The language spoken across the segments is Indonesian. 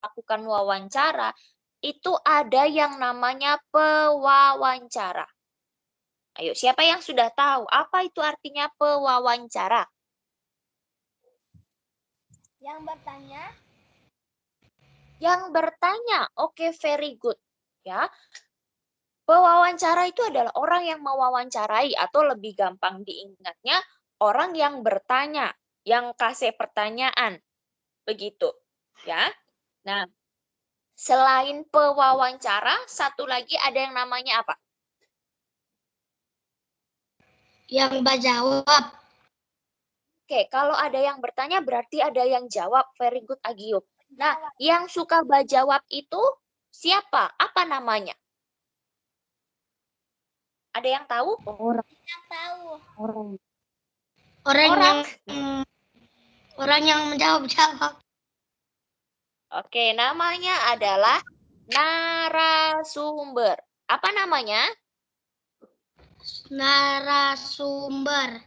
melakukan wawancara, itu ada yang namanya pewawancara. Ayo, siapa yang sudah tahu apa itu artinya pewawancara? Yang bertanya. Yang bertanya, oke, very good. Ya, pewawancara itu adalah orang yang mewawancarai atau lebih gampang diingatnya orang yang bertanya, yang kasih pertanyaan. Begitu, ya. Nah, selain pewawancara, satu lagi ada yang namanya apa? Yang menjawab. Oke, kalau ada yang bertanya berarti ada yang jawab. Very good, Agiyub. Nah, yang suka jawab itu siapa? Apa namanya? Ada yang tahu? Orang. Yang tahu. Orang. Orang yang menjawab. Oke, namanya adalah narasumber. Apa namanya? Narasumber.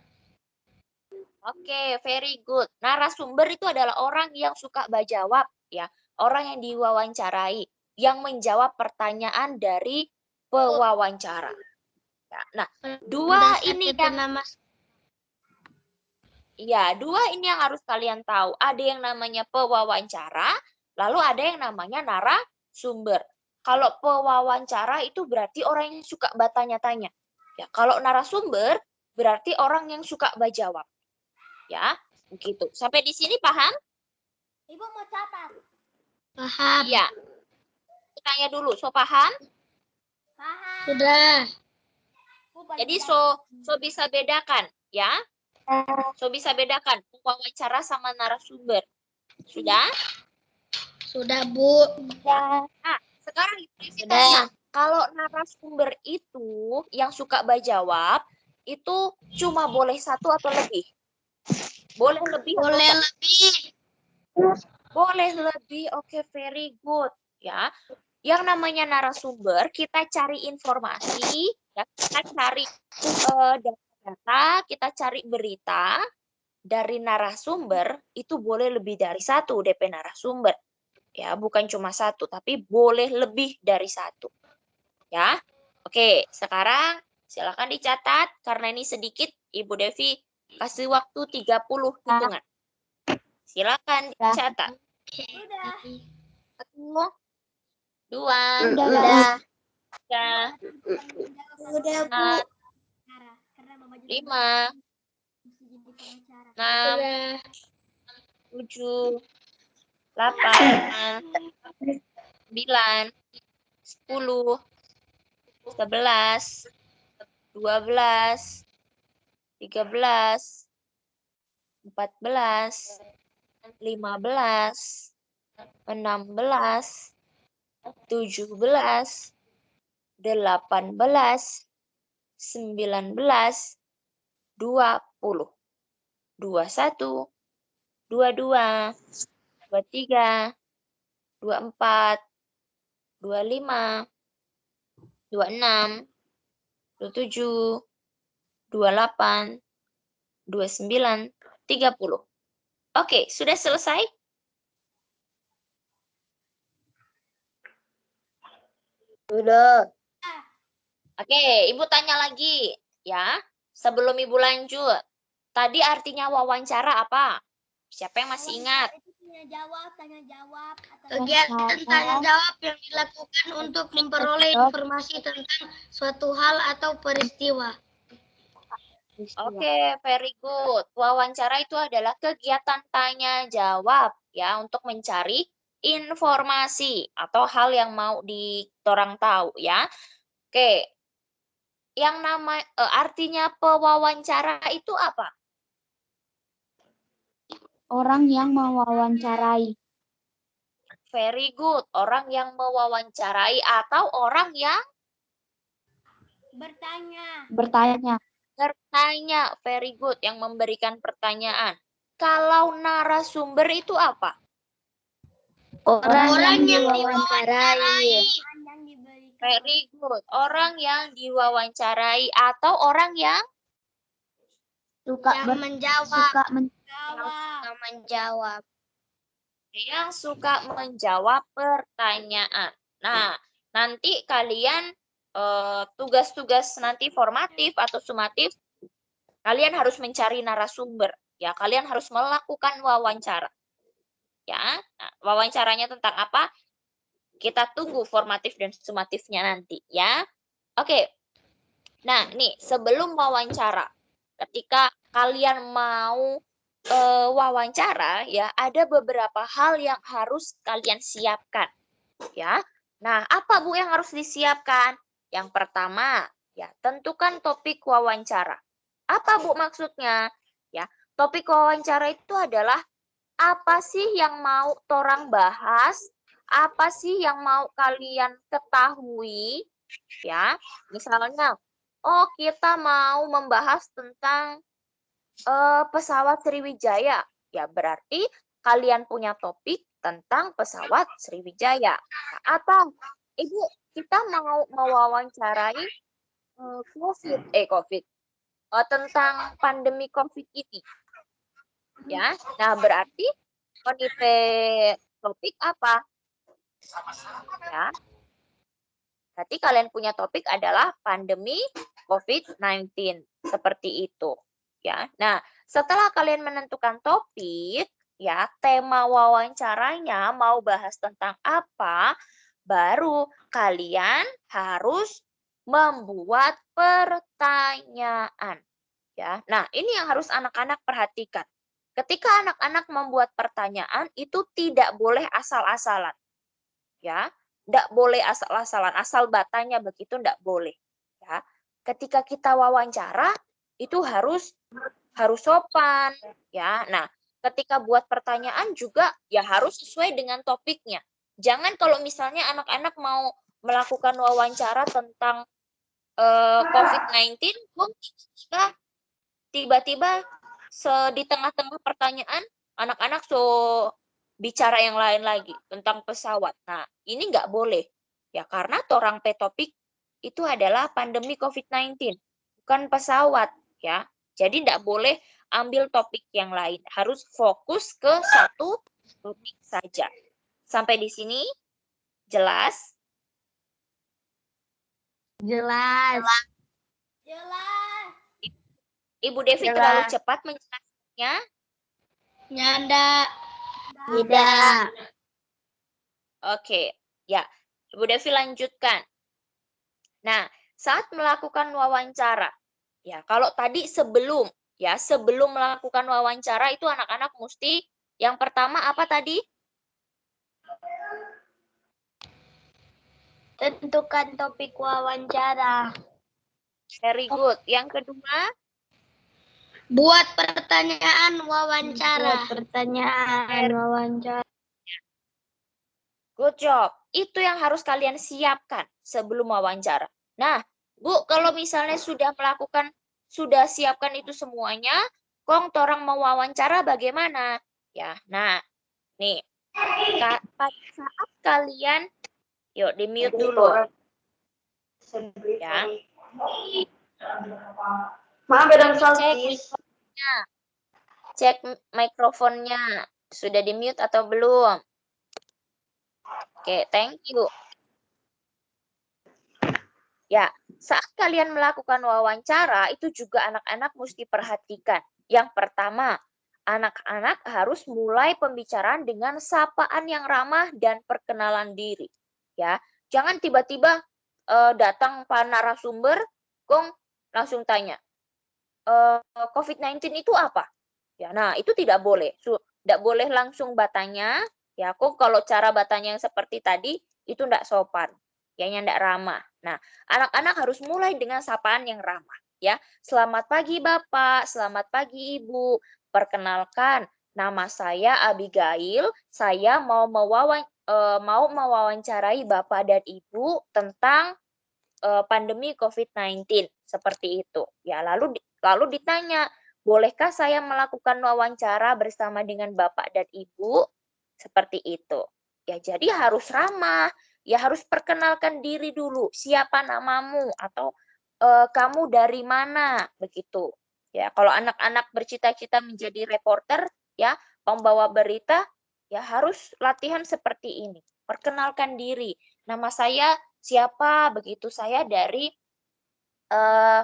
Oke, very good. Narasumber itu adalah orang yang suka jawab, ya. Orang yang diwawancarai, yang menjawab pertanyaan dari pewawancara. Ya, nah, dua ini yang harus kalian tahu. Ada yang namanya pewawancara, lalu ada yang namanya narasumber. Kalau pewawancara itu berarti orang yang suka bertanya-tanya. Ya, kalau narasumber berarti orang yang suka jawab. Ya, begitu. Sampai di sini paham? Ibu mau catat? Paham. Iya. Tanya dulu, so paham? Paham. Sudah. Jadi so bisa bedakan, ya? So bisa bedakan wawancara sama narasumber. Sudah? Sudah, Bu. Nah, sekarang Ibu tanya, kalau narasumber itu yang suka jawab, itu cuma boleh satu atau lebih? Boleh lebih atau Boleh enggak? lebih. Boleh lebih, oke, very good. Ya, yang namanya narasumber, kita cari informasi, ya, kita cari data, kita cari berita dari narasumber, itu boleh lebih dari satu DP narasumber. Ya, bukan cuma satu, tapi boleh lebih dari satu. Ya, oke, sekarang silakan dicatat, karena ini sedikit, Ibu Devi kasih waktu 30 hitungan. Silakan dicatat. Sudah. 1, 2, Udah. 3, Udah, Bu. 4, 5, 6, 7, 8, 9, 10, 11, 12, 13, 14, 15, 16, 17, 18, 19, 20, 21, 22, 23, 24, 25, 26, 27, 28, 29, 30. Oke, sudah selesai? Sudah. Oke, Ibu tanya lagi ya. Sebelum Ibu lanjut. Tadi artinya wawancara apa? Siapa yang masih ingat? Tanya jawab. Kegiatan tanya jawab yang dilakukan untuk memperoleh informasi tentang suatu hal atau peristiwa. Oke, very good. Wawancara itu adalah kegiatan tanya jawab ya untuk mencari informasi atau hal yang mau ditorang tahu ya. Oke. Yang artinya pewawancara itu apa? Orang yang mewawancarai. Very good. Orang yang mewawancarai atau orang yang Bertanya. Bertanya. bertanya. Very good. Yang memberikan pertanyaan. Kalau narasumber itu apa? Orang yang diwawancarai. Very good. Orang yang diwawancarai atau orang yang Suka menjawab. menjawab. yang suka menjawab pertanyaan. Nah, nanti kalian tugas-tugas nanti formatif atau sumatif, kalian harus mencari narasumber. Ya, kalian harus melakukan wawancara. Ya, nah, wawancaranya tentang apa? Kita tunggu formatif dan sumatifnya nanti, ya. Oke. Nah, nih sebelum wawancara, ketika kalian mau wawancara, ya ada beberapa hal yang harus kalian siapkan, ya. Nah, apa Bu yang harus disiapkan? Yang pertama, ya tentukan topik wawancara. Apa Bu maksudnya? Ya, topik wawancara itu adalah apa sih yang mau torang bahas? Apa sih yang mau kalian ketahui? Ya, misalnya, oh kita mau membahas tentang pesawat Sriwijaya. Ya, berarti kalian punya topik tentang pesawat Sriwijaya. Nah, atau Ibu, kita mau mewawancarai COVID, tentang pandemi COVID ini. Ya, nah berarti konipe topik apa? Ya, berarti kalian punya topik adalah pandemi COVID-19. Seperti itu. Ya. Nah, setelah kalian menentukan topik, ya, tema wawancaranya mau bahas tentang apa, baru kalian harus membuat pertanyaan. Ya. Nah, ini yang harus anak-anak perhatikan. Ketika anak-anak membuat pertanyaan, itu tidak boleh asal-asalan. Ya, tidak boleh asal-asalan, asal batanya begitu tidak boleh. Ya, ketika kita wawancara itu harus sopan. Ya, nah ketika buat pertanyaan juga ya harus sesuai dengan topiknya. Jangan kalau misalnya anak-anak mau melakukan wawancara tentang COVID-19, tiba-tiba di tengah-tengah pertanyaan anak-anak bicara yang lain lagi tentang pesawat. Nah, ini nggak boleh. Ya, karena torang topik itu adalah pandemi COVID-19, bukan pesawat. Ya, jadi nggak boleh ambil topik yang lain. Harus fokus ke satu topik saja. Sampai di sini jelas? Jelas. Ibu Devi terlalu cepat menjelaskannya? Nyanda. Tidak. Oke, ya. Ibu Devi lanjutkan. Nah, saat melakukan wawancara, ya kalau tadi sebelum melakukan wawancara itu anak-anak mesti yang pertama apa tadi? Tentukan topik wawancara. Very good. Yang kedua? Buat pertanyaan wawancara. Good job. Itu yang harus kalian siapkan sebelum wawancara. Nah, Bu, kalau misalnya sudah siapkan itu semuanya, Kong torang mau wawancara bagaimana? Ya, nah, nih, pada saat kalian, yuk di mute dulu. Ya. Cek mikrofonnya. Sudah di mute atau belum? Oke, thank you. Ya, saat kalian melakukan wawancara, itu juga anak-anak mesti perhatikan. Yang pertama, anak-anak harus mulai pembicaraan dengan sapaan yang ramah dan perkenalan diri. Ya, jangan tiba-tiba datang para narasumber, Gong langsung tanya, COVID-19 itu apa? Ya, nah itu tidak boleh. Tidak boleh langsung batanya. Ya, kok kalau cara batanya yang seperti tadi itu tidak sopan. Kayaknya tidak ramah. Nah, anak-anak harus mulai dengan sapaan yang ramah. Ya, selamat pagi Bapak, selamat pagi Ibu. Perkenalkan, nama saya Abigail. Saya mau mewawancarai Bapak dan Ibu tentang pandemi COVID-19 seperti itu. Ya, lalu ditanya, bolehkah saya melakukan wawancara bersama dengan Bapak dan Ibu? Seperti itu. Ya, jadi harus ramah. Ya, harus perkenalkan diri dulu. Siapa namamu atau kamu dari mana? Begitu. Ya, kalau anak-anak bercita-cita menjadi reporter, ya, pembawa berita, ya harus latihan seperti ini. Perkenalkan diri. Nama saya siapa, begitu saya dari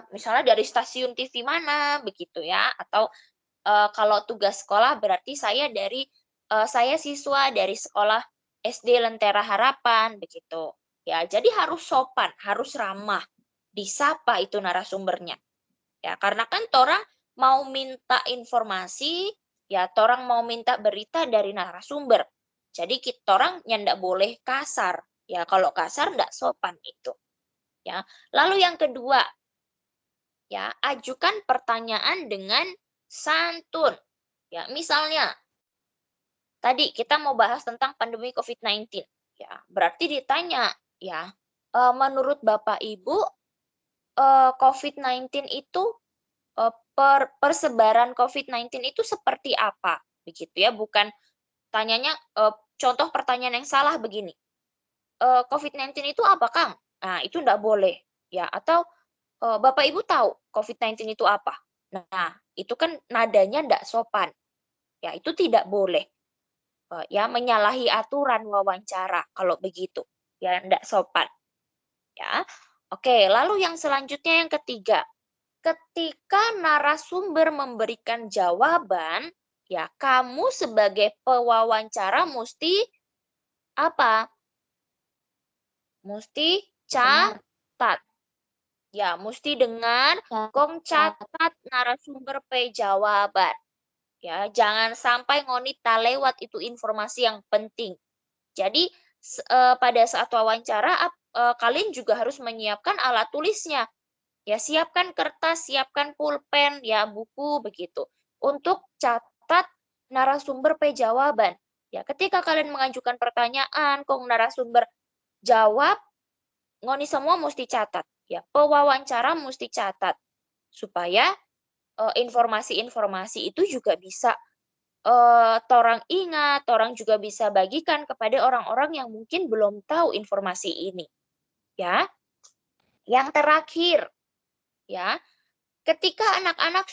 misalnya dari stasiun TV mana, begitu ya. Atau kalau tugas sekolah berarti saya siswa dari sekolah SD Lentera Harapan, begitu. Ya, jadi harus sopan, harus ramah, disapa itu narasumbernya. Ya, karena kan torang mau minta informasi, ya torang mau minta berita dari narasumber. Jadi kita orang ndak boleh kasar. Ya, kalau kasar ndak sopan itu. Ya. Lalu yang kedua, ya, ajukan pertanyaan dengan santun. Ya, misalnya tadi kita mau bahas tentang pandemi COVID-19. Ya, berarti ditanya, ya, menurut Bapak Ibu COVID-19 itu persebaran COVID-19 itu seperti apa? Begitu ya, bukan tanyanya contoh pertanyaan yang salah begini. COVID-19 itu apa, Kang? Nah, itu enggak boleh. Ya, atau Bapak Ibu tahu COVID-19 itu apa? Nah, itu kan nadanya enggak sopan. Ya, itu tidak boleh. Ya, menyalahi aturan wawancara kalau begitu. Ya, enggak sopan. Ya. Oke, lalu yang selanjutnya yang ketiga. Ketika narasumber memberikan jawaban, ya kamu sebagai pewawancara mesti apa? Mesti catat. Ya, mesti dengar, kong catat narasumber jawaban. Ya, jangan sampai ngonit tak lewat itu informasi yang penting. Jadi pada saat wawancara kalian juga harus menyiapkan alat tulisnya. Ya, siapkan kertas, siapkan pulpen, ya buku begitu. Untuk catat narasumber jawaban. Ya, ketika kalian mengajukan pertanyaan, kong narasumber jawab, ngoni semua mesti catat. Ya, pewawancara mesti catat supaya informasi-informasi itu juga bisa torang ingat, torang juga bisa bagikan kepada orang-orang yang mungkin belum tahu informasi ini. Ya. Yang terakhir, ya, ketika anak-anak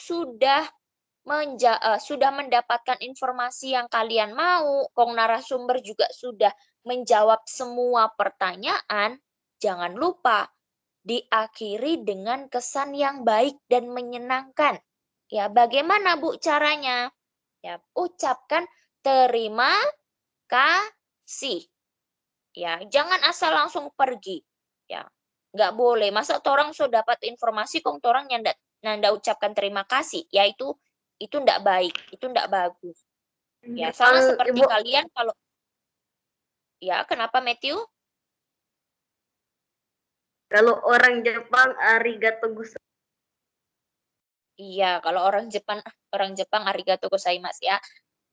sudah mendapatkan informasi yang kalian mau, kong narasumber juga sudah menjawab semua pertanyaan, jangan lupa diakhiri dengan kesan yang baik dan menyenangkan. Ya, bagaimana Bu caranya? Ya, ucapkan terima kasih. Ya, jangan asal langsung pergi. Ya, nggak boleh. Masa orang sudah dapat informasi kok orang nanda ucapkan terima kasih. Ya itu ndak baik, itu ndak bagus. Ya, sama seperti Ibu, kalian kalau ya, kenapa Matthew? kalau orang Jepang arigato gozaimasu. Iya, kalau orang Jepang arigato gozaimasu ya.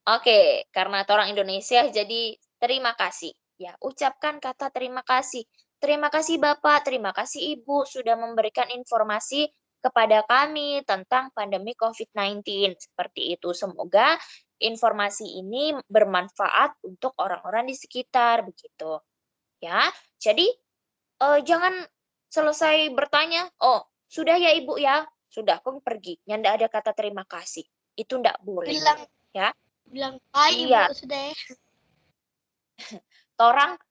Oke, karena orang Indonesia jadi terima kasih. Ya, ucapkan kata terima kasih. Terima kasih Bapak, terima kasih Ibu sudah memberikan informasi kepada kami tentang pandemi COVID-19. Seperti itu. Semoga informasi ini bermanfaat untuk orang-orang di sekitar begitu. Ya. Jadi jangan selesai bertanya, "Oh, sudah ya Ibu ya?" Sudah, kok pergi. Nyanda ada kata terima kasih. Itu enggak boleh. Ya. Bilang, hai Iya. Ibu, sudah ya. Orang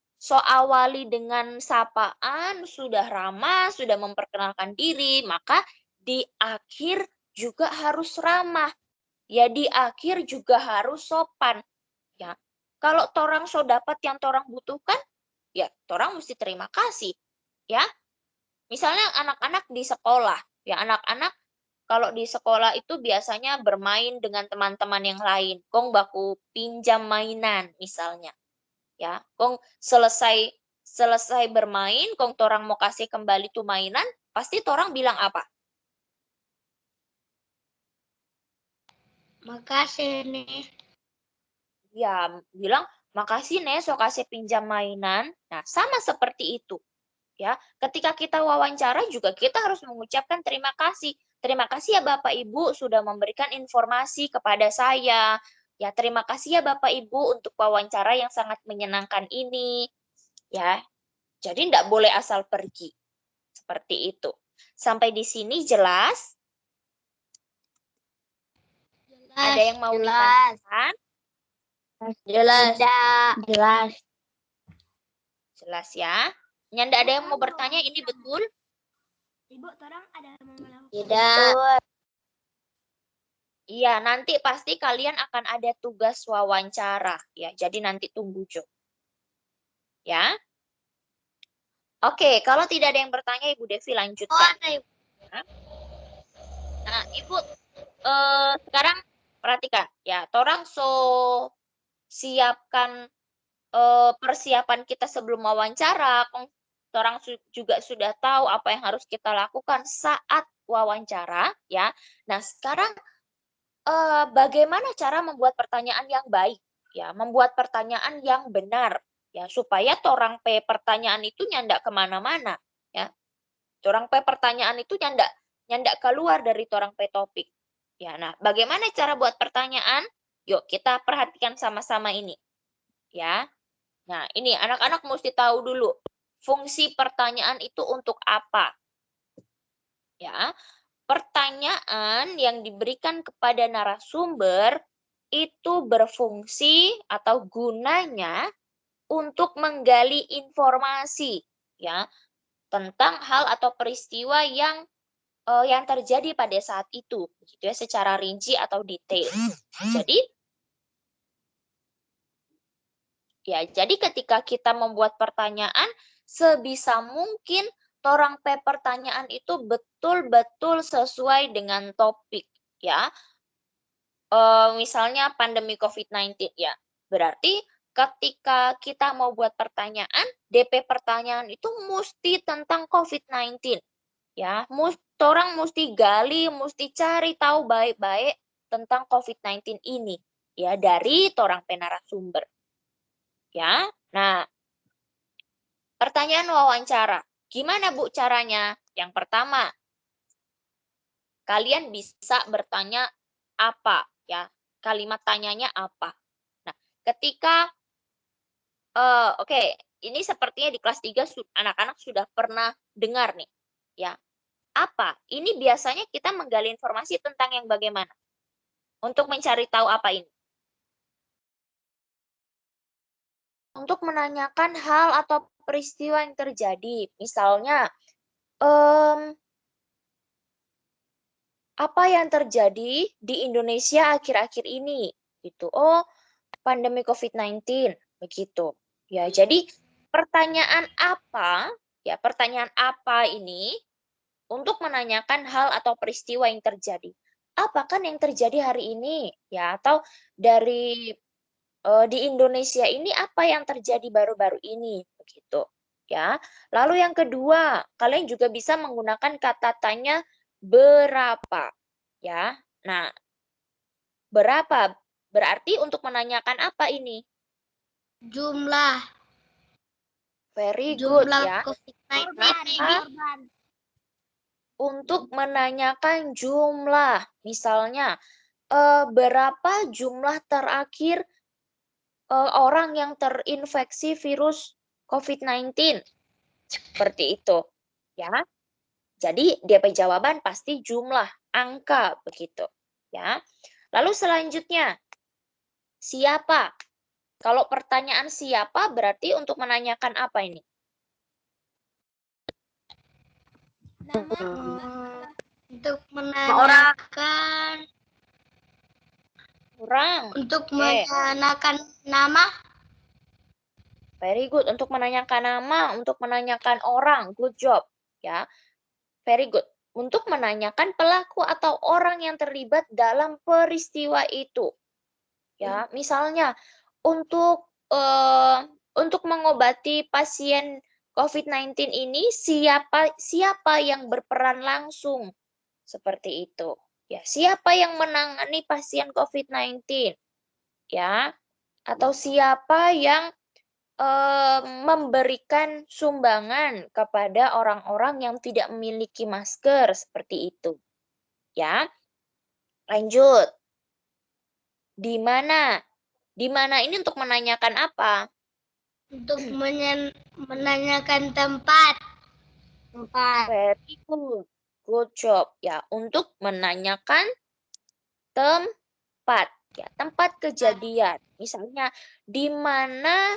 awali dengan sapaan, sudah ramah, sudah memperkenalkan diri, maka di akhir juga harus ramah. Ya, di akhir juga harus sopan. Ya. Kalau torang dapat yang torang butuhkan, ya torang mesti terima kasih. Ya. Misalnya anak-anak di sekolah, ya anak-anak kalau di sekolah itu biasanya bermain dengan teman-teman yang lain. Kong baku pinjam mainan misalnya. Ya, kong selesai bermain, kong torang mau kasih kembali tuh mainan, pasti torang bilang apa? Makasih nih. Ya, bilang makasih nih so kasih pinjam mainan. Nah, sama seperti itu. Ya, ketika kita wawancara juga kita harus mengucapkan terima kasih. Terima kasih ya Bapak Ibu sudah memberikan informasi kepada saya. Ya, terima kasih ya Bapak Ibu untuk wawancara yang sangat menyenangkan ini. Ya, jadi tidak boleh asal pergi. Seperti itu. Sampai di sini jelas? Ada yang mau ditanyakan? Jelas. Jelas. Jelas ya. Nyanda ada yang mau bertanya ini betul? Ibu, orang ada yang mau melakukan? Tidak. Iya, nanti pasti kalian akan ada tugas wawancara ya. Jadi nanti tunggu Jo. Ya. Oke, kalau tidak ada yang bertanya Ibu Devi lanjutkan. Nah, Ibu sekarang perhatikan ya, torang siapkan persiapan kita sebelum wawancara, torang juga sudah tahu apa yang harus kita lakukan saat wawancara ya. Nah, sekarang bagaimana cara membuat pertanyaan yang baik ya, membuat pertanyaan yang benar ya, supaya torang pertanyaan itu nyandak kemana-mana ya. Torang pertanyaan itu nyandak keluar dari torang topik. Ya, nah bagaimana cara buat pertanyaan? Yuk kita perhatikan sama-sama ini. Ya. Nah, ini anak-anak mesti tahu dulu fungsi pertanyaan itu untuk apa. Ya. Pertanyaan yang diberikan kepada narasumber itu berfungsi atau gunanya untuk menggali informasi ya tentang hal atau peristiwa yang terjadi pada saat itu, begitu ya, secara rinci atau detail. Jadi ketika kita membuat pertanyaan, sebisa mungkin torang pertanyaan itu betul-betul sesuai dengan topik, ya. Misalnya pandemi COVID-19 ya, berarti ketika kita mau buat pertanyaan, DP pertanyaan itu mesti tentang COVID-19. Ya, orang mesti gali, mesti cari tahu baik-baik tentang COVID-19 ini ya dari torang penarasumber. Ya. Nah, pertanyaan wawancara. Gimana Bu caranya? Yang pertama, kalian bisa bertanya apa ya? Kalimat tanyanya apa? Nah, ketika oke, ini sepertinya di kelas 3 anak-anak sudah pernah dengar nih. Ya. Apa? Ini biasanya kita menggali informasi tentang yang bagaimana? Untuk mencari tahu apa ini? Untuk menanyakan hal atau peristiwa yang terjadi. Misalnya, apa yang terjadi di Indonesia akhir-akhir ini? Gitu. Oh, pandemi COVID-19. Begitu. Ya, jadi pertanyaan apa? Ya, pertanyaan apa ini untuk menanyakan hal atau peristiwa yang terjadi. Apa kan yang terjadi hari ini? Ya, atau dari di Indonesia ini apa yang terjadi baru-baru ini? Begitu. Ya. Lalu yang kedua, kalian juga bisa menggunakan kata tanya berapa. Ya. Nah, berapa? Berarti untuk menanyakan apa ini? Jumlah. Very good Jumlah ya. korban. Untuk menanyakan jumlah. Misalnya, berapa jumlah terakhir orang yang terinfeksi virus COVID-19? Seperti itu. Ya. Jadi DP jawaban pasti jumlah, angka begitu. Ya. Lalu selanjutnya, siapa? Kalau pertanyaan siapa berarti untuk menanyakan apa ini? Untuk menanyakan orang. Untuk menanyakan nama. Very good. Untuk menanyakan nama, untuk menanyakan orang. Good job. Ya. Very good. Untuk menanyakan pelaku atau orang yang terlibat dalam peristiwa itu. Ya, misalnya untuk mengobati pasien COVID-19 ini siapa yang berperan langsung seperti itu. Ya, siapa yang menangani pasien COVID-19? Ya, atau siapa yang memberikan sumbangan kepada orang-orang yang tidak memiliki masker seperti itu. Ya. Lanjut. Di mana? Di mana ini untuk menanyakan apa? Untuk menanyakan tempat. Very good. Good job. Ya, untuk menanyakan tempat. Ya, tempat kejadian. Misalnya di mana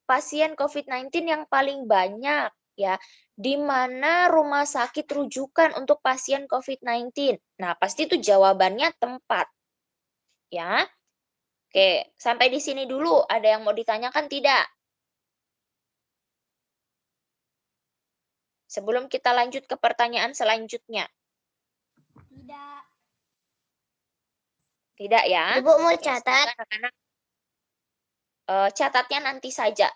pasien COVID-19 yang paling banyak, ya. Di mana rumah sakit rujukan untuk pasien COVID-19. Nah, pasti itu jawabannya tempat. Ya. Oke, sampai di sini dulu. Ada yang mau ditanyakan tidak? Sebelum kita lanjut ke pertanyaan selanjutnya. Tidak. Tidak ya? Ibu mau Ya, catat? semoga anak-anak catatnya nanti saja.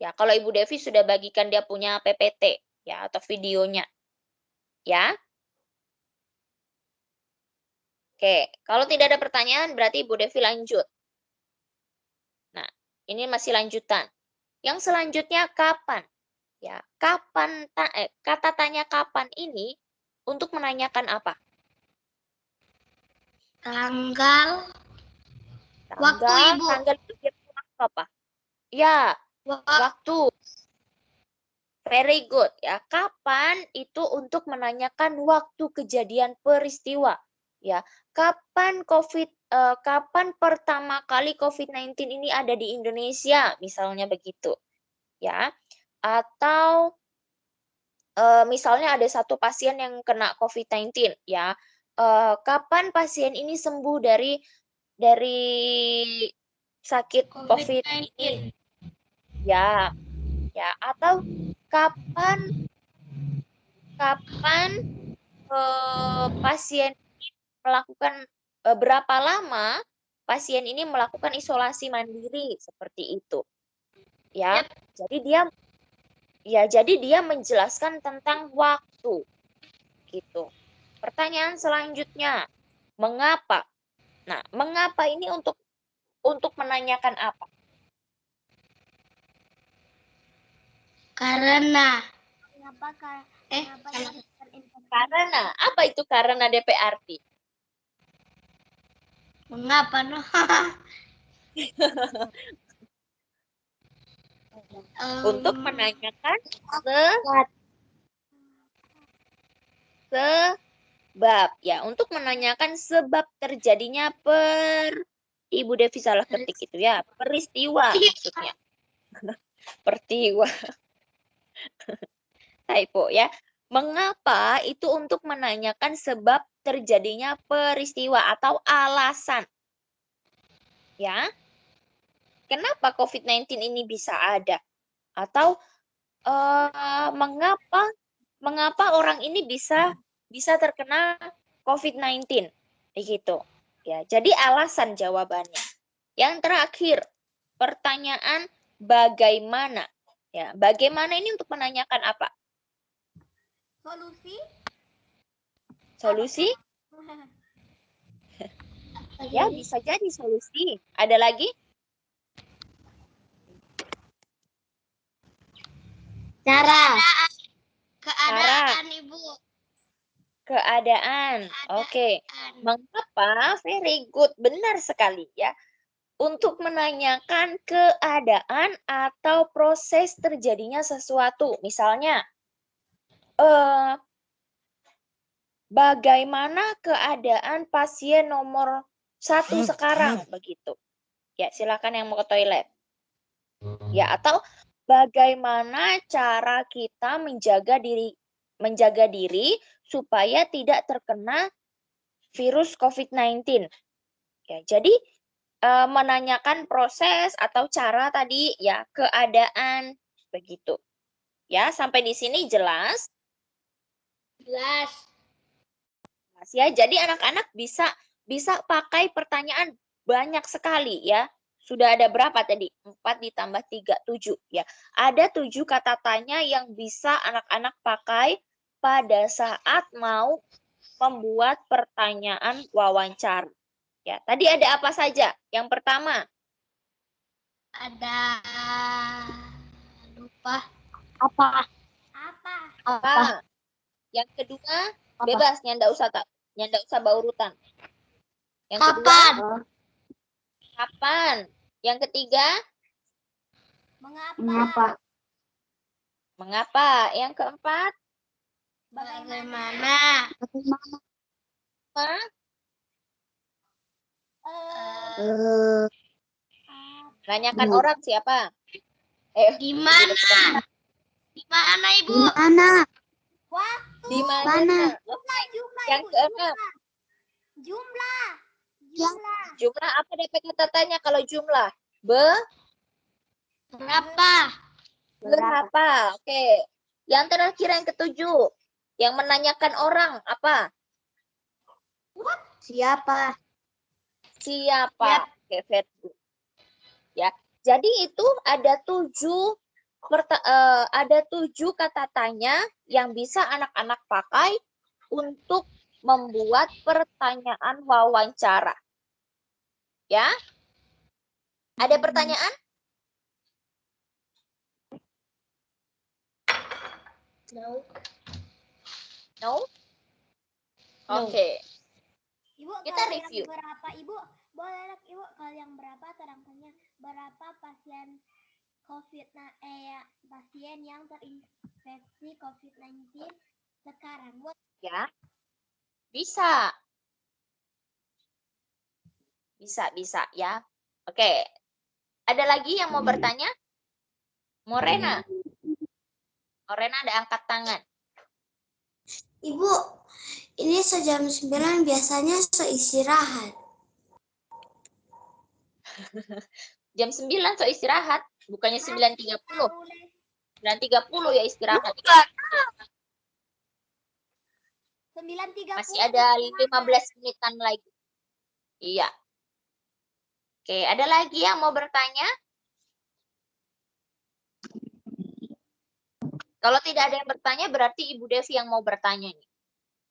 Ya, kalau Ibu Devi sudah bagikan dia punya PPT ya atau videonya. Ya. Oke, kalau tidak ada pertanyaan berarti Ibu Devi lanjut. Nah, ini masih lanjutan. Yang selanjutnya kapan? Ya, kata tanya kapan ini untuk menanyakan apa? Tanggal. Waktu, Tanggal, Ibu. tanggal itu dia waktu apa? Ya, waktu. Very good ya. Kapan itu untuk menanyakan waktu kejadian peristiwa. Ya, kapan kapan pertama kali COVID-19 ini ada di Indonesia, misalnya begitu. Ya. Atau misalnya ada satu pasien yang kena COVID-19 ya. Kapan pasien ini sembuh dari sakit COVID ini? Ya. Ya, atau kapan pasien melakukan berapa lama pasien ini melakukan isolasi mandiri seperti itu. Ya. Jadi dia menjelaskan tentang waktu. Gitu. Pertanyaan selanjutnya, mengapa? Nah, mengapa ini untuk menanyakan apa? Karena. Karena apa itu karena DP arti? Mengapa, no? Untuk menanyakan sebab ya, untuk menanyakan sebab terjadinya Ibu Devi salah ketik itu ya, peristiwa maksudnya. Peristiwa. Typo ya. Mengapa itu untuk menanyakan sebab terjadinya peristiwa atau alasan. Ya. Kenapa COVID-19 ini bisa ada? Atau mengapa orang ini bisa terkena COVID-19? Begitu. Ya, jadi alasan jawabannya. Yang terakhir, pertanyaan bagaimana? Ya, bagaimana ini untuk menanyakan apa? Solusi? Ya, bisa jadi solusi. Ada lagi? Cara. Keadaan, Ibu. Keadaan. Oke. Mengapa? Very good. Benar sekali ya. Untuk menanyakan keadaan atau proses terjadinya sesuatu. Misalnya, bagaimana keadaan pasien nomor 1 sekarang? Begitu. Ya, silakan yang mau ke toilet. Ya, atau bagaimana cara kita menjaga diri supaya tidak terkena virus COVID-19. Ya, jadi menanyakan proses atau cara tadi ya, keadaan begitu. Ya, sampai di sini jelas? Jelas. Ya, jadi anak-anak bisa pakai pertanyaan banyak sekali ya. Sudah ada berapa tadi? 4 ditambah 3, 7 ya. Ada 7 kata tanya yang bisa anak-anak pakai pada saat mau membuat pertanyaan wawancara. Ya, tadi ada apa saja? Yang pertama, ada lupa. Apa? Apa? Yang kedua, bebas, nyanda usah baurutan. Yang Kapan? kedua, kapan? Yang ketiga, Mengapa? mengapa? Yang keempat, Bagaimana? Menanyakan orang siapa? Di mana? Di mana, Ibu? Waktu. Di mana? Jumlah, Yang Ibu. keenam. Jumlah. Jumlah apa DP kata tanya kalau jumlah? Berapa? Berapa? Oke. Yang terakhir yang ketujuh. Yang menanyakan orang apa? Siapa? Siapa? Yap. Oke, very good. Ya. Jadi itu ada ada 7 kata tanya yang bisa anak-anak pakai untuk membuat pertanyaan wawancara. Ya. Ada pertanyaan? No. No? No. Oke. Ibu, Kita kalau review. yang berapa, Ibu? Boleh, Ibu, kalau yang berapa terangkannya berapa pasien pasien yang terinfeksi COVID-19 sekarang, Bu? Ya. Bisa. Bisa ya. Oke. Ada lagi yang mau bertanya? Morena. Morena ada angkat tangan. Ibu, ini sejam 9 biasanya istirahat. Jam 9 so istirahat. Bukannya 9.30. 9.30 ya istirahat. 9.30. Masih ada 15 menitan lagi. Iya. Oke, ada lagi yang mau bertanya? Kalau tidak ada yang bertanya, berarti Ibu Devi yang mau bertanya nih.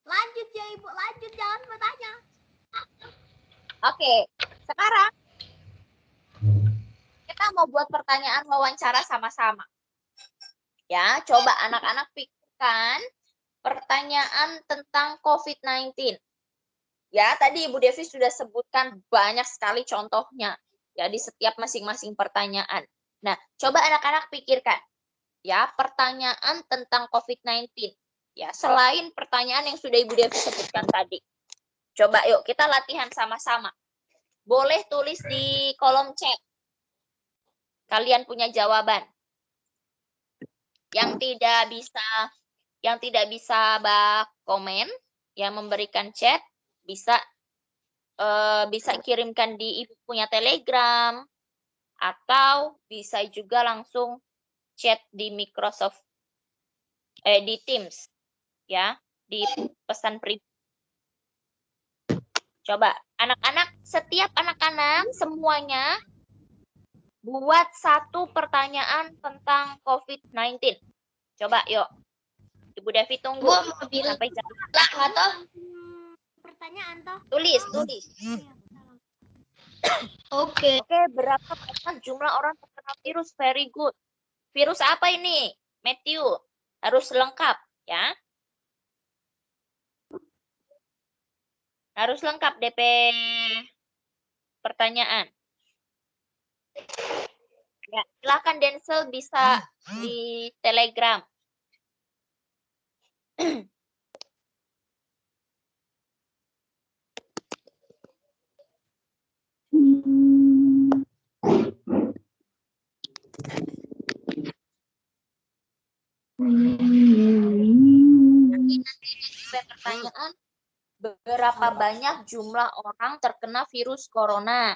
Lanjut ya, Ibu. Lanjut, jangan bertanya. Oke, sekarang kita mau buat pertanyaan wawancara sama-sama. Ya, coba anak-anak pikirkan pertanyaan tentang COVID-19. Ya, tadi Ibu Devi sudah sebutkan banyak sekali contohnya ya di setiap masing-masing pertanyaan. Nah, coba anak-anak pikirkan ya pertanyaan tentang COVID-19. Ya, selain pertanyaan yang sudah Ibu Devi sebutkan tadi. Coba yuk kita latihan sama-sama. Boleh tulis di kolom chat. Kalian punya jawaban. Yang tidak bisa komen, yang memberikan chat bisa kirimkan di Ibu punya Telegram atau bisa juga langsung chat di Microsoft di Teams ya, di pesan pribadi. Coba anak-anak, setiap anak-anak semuanya buat satu pertanyaan tentang COVID-19. Coba yuk. Ibu Devi tunggu. Bu, mau bilang sampai jam atau Pertanyaan toh? tulis. Oke. Oke, berapa banyak jumlah orang terkena virus? Very good. Virus apa ini? Matthew. Harus lengkap ya. Harus lengkap DP pertanyaan. Ya, silakan Denzel bisa di Telegram. Nanti pertanyaan, berapa banyak jumlah orang terkena virus corona?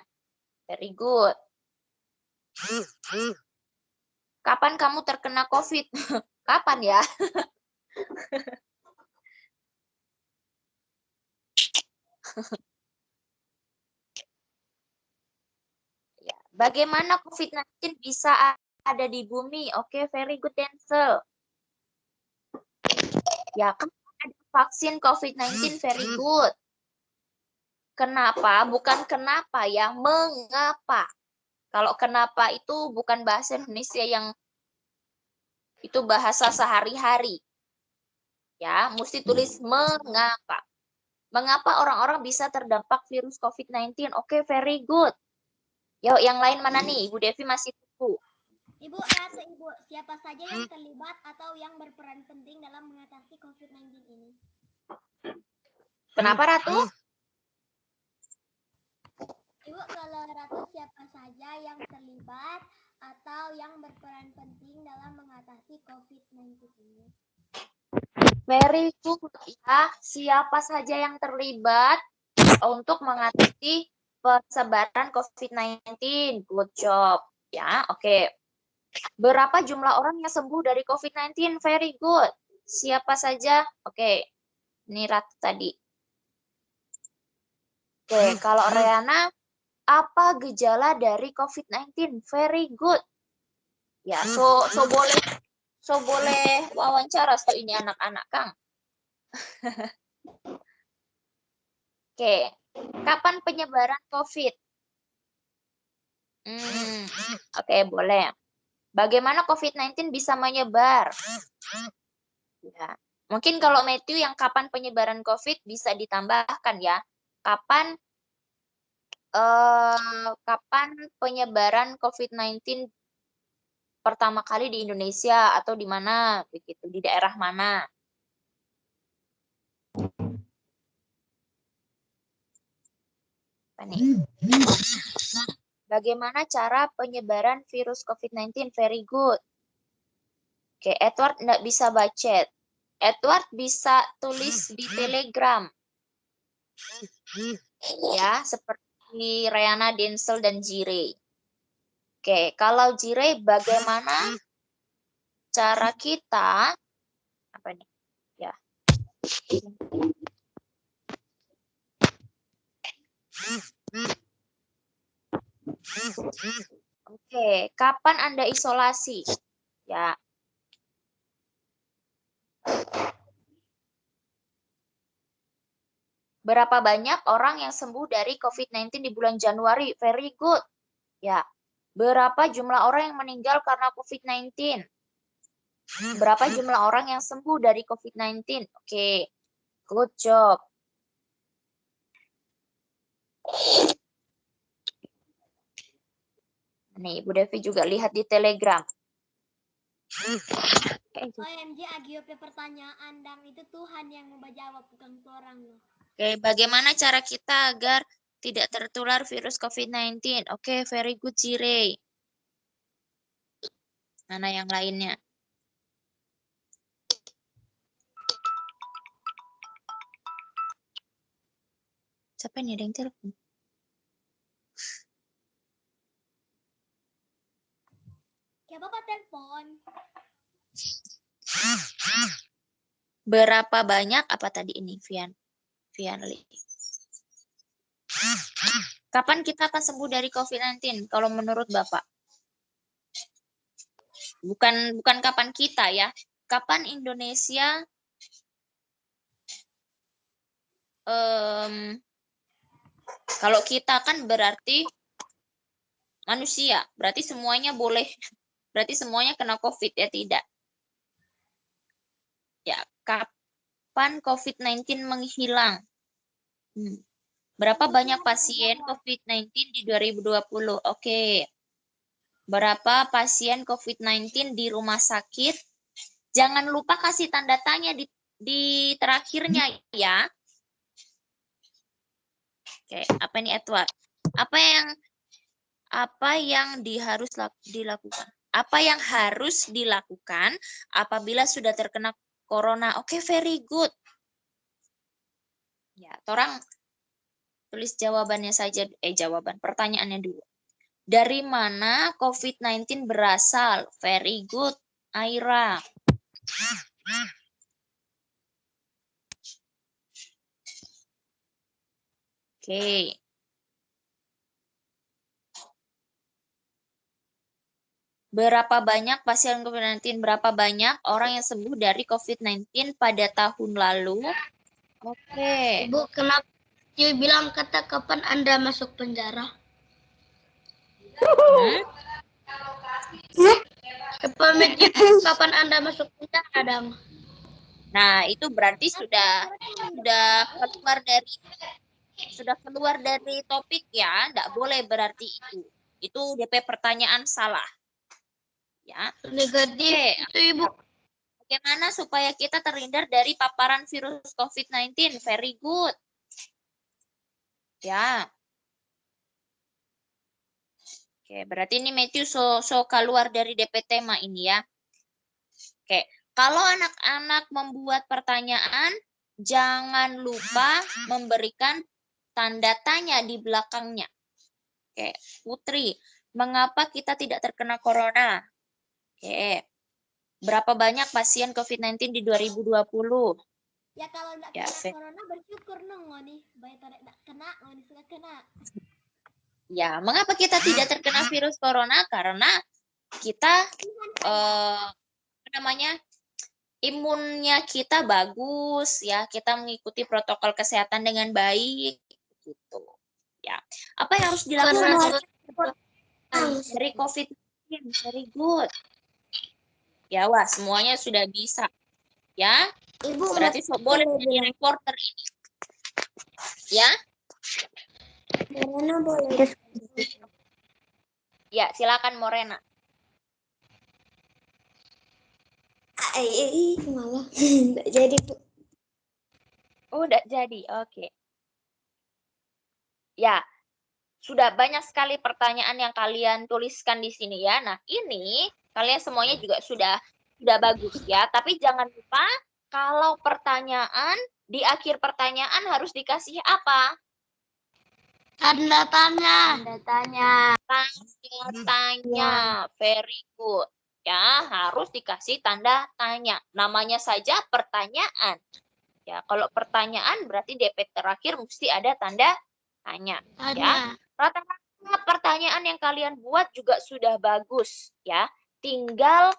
Very good. Kapan kamu terkena COVID? Kapan ya? Ya. Bagaimana COVID-19 bisa ada di bumi? Oke, very good, Denzel. Ya, kan ada vaksin COVID-19, very good. Kenapa? Bukan kenapa ya, mengapa. Kalau kenapa itu bukan bahasa Indonesia yang itu bahasa sehari-hari. Ya, mesti tulis mengapa. Mengapa orang-orang bisa terdampak virus COVID-19? Oke, very good. Yuk, yang lain mana nih? Ibu Devi masih tunggu. Ibu, rasa Ibu, siapa saja yang terlibat atau yang berperan penting dalam mengatasi COVID-19 ini? Kenapa, Ratu? Ibu, kalau Ratu siapa saja yang terlibat atau yang berperan penting dalam mengatasi COVID-19 ini? Very good ya. Siapa saja yang terlibat untuk mengatasi persebaran COVID-19? Good job. Ya, oke. Berapa jumlah orang yang sembuh dari COVID-19? Very good. Siapa saja? Oke. Ini Ratu tadi. Oke, kalau Reana, apa gejala dari COVID-19? Very good. Ya, so boleh wawancara so ini anak-anak, Kang. Oke, kapan penyebaran COVID? Oke, boleh. Bagaimana COVID-19 bisa menyebar? Ya. Mungkin kalau Matthew yang kapan penyebaran COVID bisa ditambahkan ya. Kapan penyebaran COVID-19 pertama kali di Indonesia atau di mana begitu, di daerah mana? Apa nih? Bagaimana cara penyebaran virus COVID-19? Very good. Oke, Edward nggak bisa baca. Edward bisa tulis di Telegram. Ya, seperti Reana, Denzel, dan Jire. Oke, kalau Jire, bagaimana cara kita apa nih? Ya. Oke, kapan Anda isolasi? Ya. Berapa banyak orang yang sembuh dari COVID-19 di bulan Januari? Very good. Ya. Berapa jumlah orang yang meninggal karena COVID-19? Berapa jumlah orang yang sembuh dari COVID-19? Oke. Good job. Nih, Bu Devi juga lihat di Telegram. OMG, Agio pertanyaan dan itu Tuhan yang menjawab, bukan orang loh. Oke, bagaimana cara kita agar tidak tertular virus COVID-19? Oke, very good, Jire. Mana yang lainnya? Siapa nih ada yang telepon? Ya, Bapak telepon. Berapa banyak apa tadi ini, Vianli? Kapan kita akan sembuh dari COVID-19 kalau menurut Bapak? Bukan kapan kita ya. Kapan Indonesia kalau kita kan berarti manusia, berarti semuanya boleh, berarti semuanya kena COVID ya, tidak? Ya, kapan COVID-19 menghilang? Berapa banyak pasien COVID-19 di 2020? Oke. Berapa pasien COVID-19 di rumah sakit? Jangan lupa kasih tanda tanya di terakhirnya ya. Oke, apa nih Edward? Apa yang harus dilakukan? Apa yang harus dilakukan apabila sudah terkena corona? Oke, very good. Ya, orang tulis jawabannya saja, pertanyaannya dulu. Dari mana COVID-19 berasal? Very good, Aira. Oke. Berapa banyak pasien COVID-19? Berapa banyak orang yang sembuh dari COVID-19 pada tahun lalu? Oke. Ibu, kenapa dia bilang kata kapan Anda masuk penjara? Kapan Anda masuk penjara, Dang? Nah, itu berarti sudah keluar dari topik ya, enggak boleh berarti itu. Itu DP pertanyaan salah. Ya. Negatif itu, Ibu. Bagaimana supaya kita terhindar dari paparan virus COVID-19? Very good. Ya. Oke, berarti ini Matthew so keluar dari DP tema ini ya. Oke, kalau anak-anak membuat pertanyaan, jangan lupa memberikan tanda tanya di belakangnya. Oke, Putri, mengapa kita tidak terkena corona? Oke, berapa banyak pasien COVID-19 di 2020? Ya kalau nggak Ya, kena corona bersyukur nong nih. Baik nggak kena, ngoni suka kena. Ya, mengapa kita tidak terkena virus corona? Karena kita apa namanya? Imunnya kita bagus ya, kita mengikuti protokol kesehatan dengan baik gitu. Ya. Apa yang harus dilakukan dari COVID-19? Very good. Ya, wah, semuanya sudah bisa. Ya. Ibu Berarti boleh jadi reporter ini. Ya. Morena boleh. Ya, silakan Morena. Malah nggak jadi Bu. Oh, udah jadi. Oke. Ya, sudah banyak sekali pertanyaan yang kalian tuliskan di sini ya. Nah, ini kalian semuanya juga sudah bagus ya. Tapi jangan lupa kalau pertanyaan di akhir pertanyaan harus dikasih apa? Tanda tanya. Tanda tanya. Very good. Ya, harus dikasih tanda tanya. Namanya saja pertanyaan. Ya, kalau pertanyaan berarti DP terakhir mesti ada tanda tanya. Ya, rata-rata pertanyaan yang kalian buat juga sudah bagus. Ya, tinggal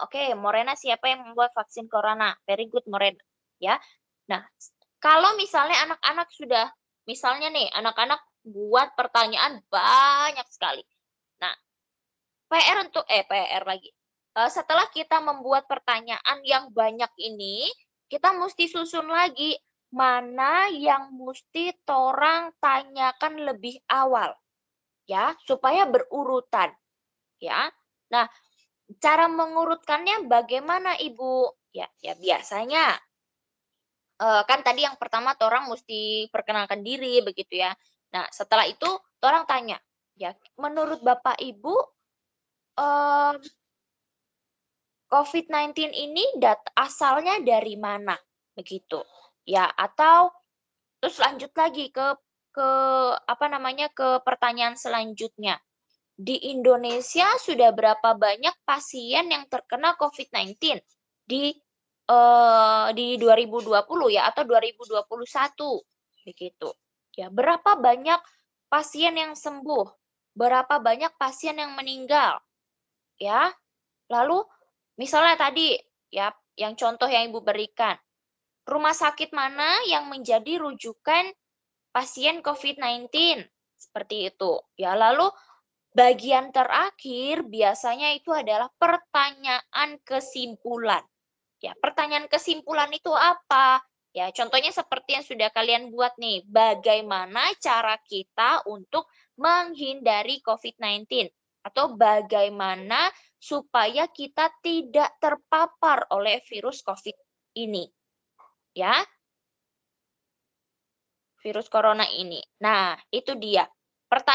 oke, Morena siapa yang membuat vaksin corona? Very good, Morena. Ya, nah kalau misalnya anak-anak sudah, misalnya nih, anak-anak buat pertanyaan banyak sekali. Nah, PR lagi. Setelah kita membuat pertanyaan yang banyak ini, kita mesti susun lagi mana yang mesti torang tanyakan lebih awal. Ya, supaya berurutan. Ya. Nah, cara mengurutkannya bagaimana, Ibu? Ya biasanya kan tadi yang pertama torang mesti perkenalkan diri begitu ya. Nah, setelah itu torang tanya, ya menurut Bapak Ibu COVID-19 ini asalnya dari mana? Begitu. Ya, atau terus lanjut lagi ke apa namanya ke pertanyaan selanjutnya. Di Indonesia sudah berapa banyak pasien yang terkena COVID-19 di 2020 ya atau 2021 begitu. Ya, berapa banyak pasien yang sembuh? Berapa banyak pasien yang meninggal? Ya. Lalu misalnya tadi ya yang contoh yang Ibu berikan. Rumah sakit mana yang menjadi rujukan pasien COVID-19? Seperti itu. Ya, lalu bagian terakhir biasanya itu adalah pertanyaan kesimpulan. Ya, pertanyaan kesimpulan itu apa? Ya, contohnya seperti yang sudah kalian buat nih. Bagaimana cara kita untuk menghindari COVID-19? Atau bagaimana supaya kita tidak terpapar oleh virus COVID ini? Ya, virus corona ini. Nah, itu dia. Pertanyaan